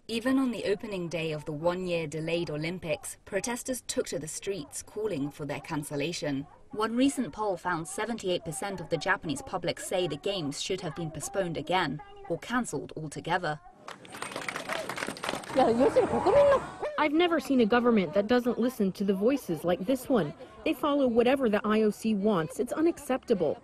Even on the opening day of the one-year delayed Olympics, protesters took to the streets calling for their cancellation. One recent poll found 78% of the Japanese public say the Games should have been postponed again or cancelled altogether. I've never seen a government that doesn't listen to the voices like this one. They follow whatever the IOC wants. It's unacceptable.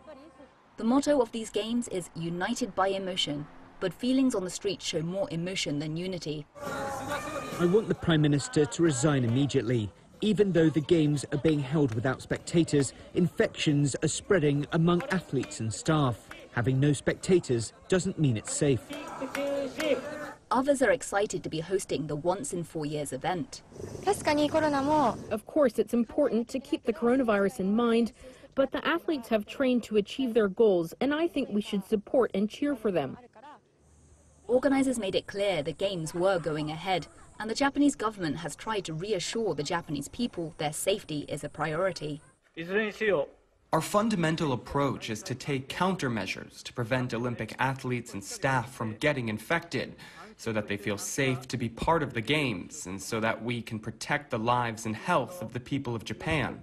The motto of these Games is united by emotion, but feelings on the street show more emotion than unity. I want the Prime Minister to resign immediately. Even though the Games are being held without spectators, infections are spreading among athletes and staff. Having no spectators doesn't mean it's safe. Others are excited to be hosting the once-in-4 years event. Of course, it's important to keep the coronavirus in mind, but the athletes have trained to achieve their goals, and I think we should support and cheer for them. Organizers made it clear the Games were going ahead, and the Japanese government has tried to reassure the Japanese people their safety is a priority. Our fundamental approach is to take countermeasures to prevent Olympic athletes and staff from getting infected, so that they feel safe to be part of the Games, and so that we can protect the lives and health of the people of Japan.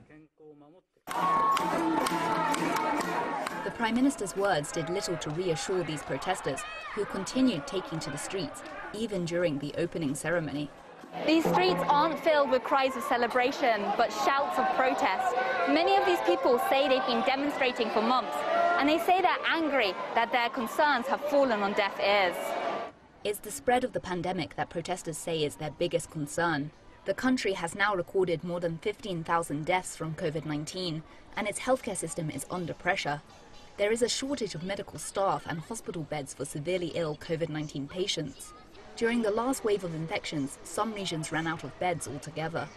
The Prime Minister's words did little to reassure these protesters, who continued taking to the streets, even during the opening ceremony. These streets aren't filled with cries of celebration, but shouts of protest. Many of these people say they've been demonstrating for months, and they say they're angry that their concerns have fallen on deaf ears. It's the spread of the pandemic that protesters say is their biggest concern. The country has now recorded more than 15,000 deaths from COVID-19, and its healthcare system is under pressure. There is a shortage of medical staff and hospital beds for severely ill COVID-19 patients. During the last wave of infections, some regions ran out of beds altogether.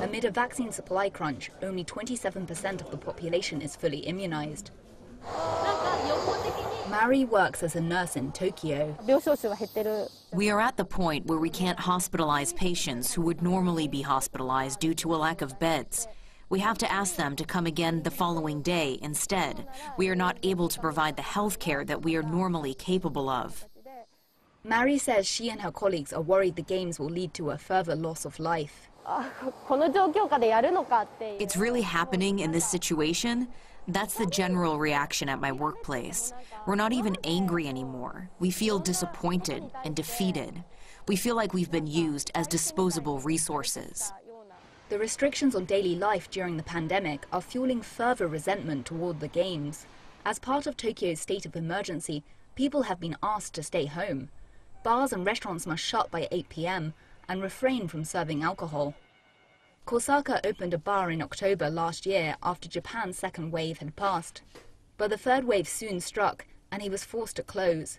Amid a vaccine supply crunch, only 27% of the population is fully immunized. Mari works as a nurse in Tokyo. We are at the point where we can't hospitalize patients who would normally be hospitalized due to a lack of beds. We have to ask them to come again the following day instead. We are not able to provide the health care that we are normally capable of. Mari says she and her colleagues are worried the Games will lead to a further loss of life. It's really happening in this situation? That's the general reaction at my workplace. We're not even angry anymore. We feel disappointed and defeated. We feel like we've been used as disposable resources. The restrictions on daily life during the pandemic are fueling further resentment toward the Games. As part of Tokyo's state of emergency, people have been asked to stay home. Bars and restaurants must shut by 8 p.m. and refrain from serving alcohol. Kosaka opened a bar in October last year after Japan's second wave had passed. But the third wave soon struck, and he was forced to close.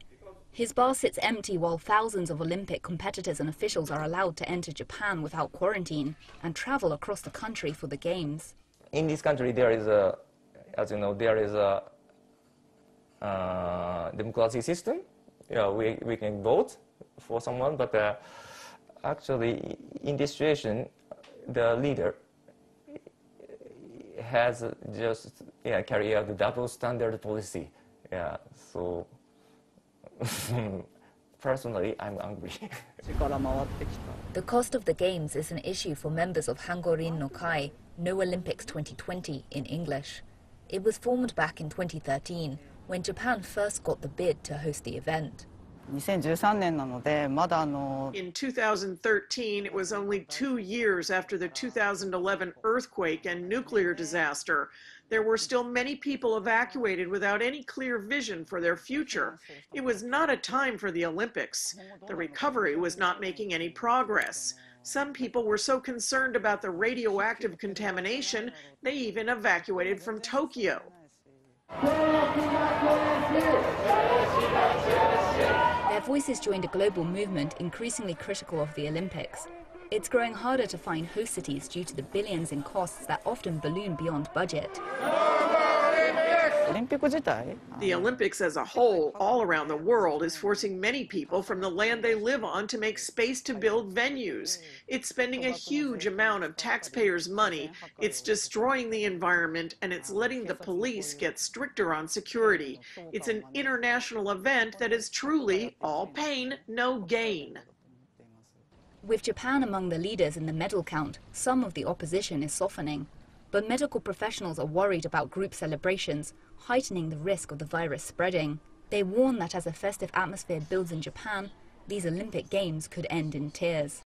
His bar sits empty while thousands of Olympic competitors and officials are allowed to enter Japan without quarantine and travel across the country for the Games. In this country, there is a, as you know, there is a democracy system. We can vote for someone, but actually, in this situation, the leader has just carry out the double standard policy. So personally, I'm angry. The cost of the Games is an issue for members of Hangorin no Kai, No Olympics 2020 in English. It was formed back in 2013 when Japan first got the bid to host the event. In 2013, it was only 2 years after the 2011 earthquake and nuclear disaster. There were still many people evacuated without any clear vision for their future. It was not a time for the Olympics. The recovery was not making any progress. Some people were so concerned about the radioactive contamination, they even evacuated from Tokyo. Their voices joined a global movement increasingly critical of the Olympics. It's growing harder to find host cities due to the billions in costs that often balloon beyond budget. The Olympics as a whole, all around the world, is forcing many people from the land they live on to make space to build venues. It's spending a huge amount of taxpayers' money, it's destroying the environment, and it's letting the police get stricter on security. It's an international event that is truly all pain, no gain. With Japan among the leaders in the medal count, some of the opposition is softening. But medical professionals are worried about group celebrations, heightening the risk of the virus spreading. They warn that as a festive atmosphere builds in Japan, these Olympic Games could end in tears.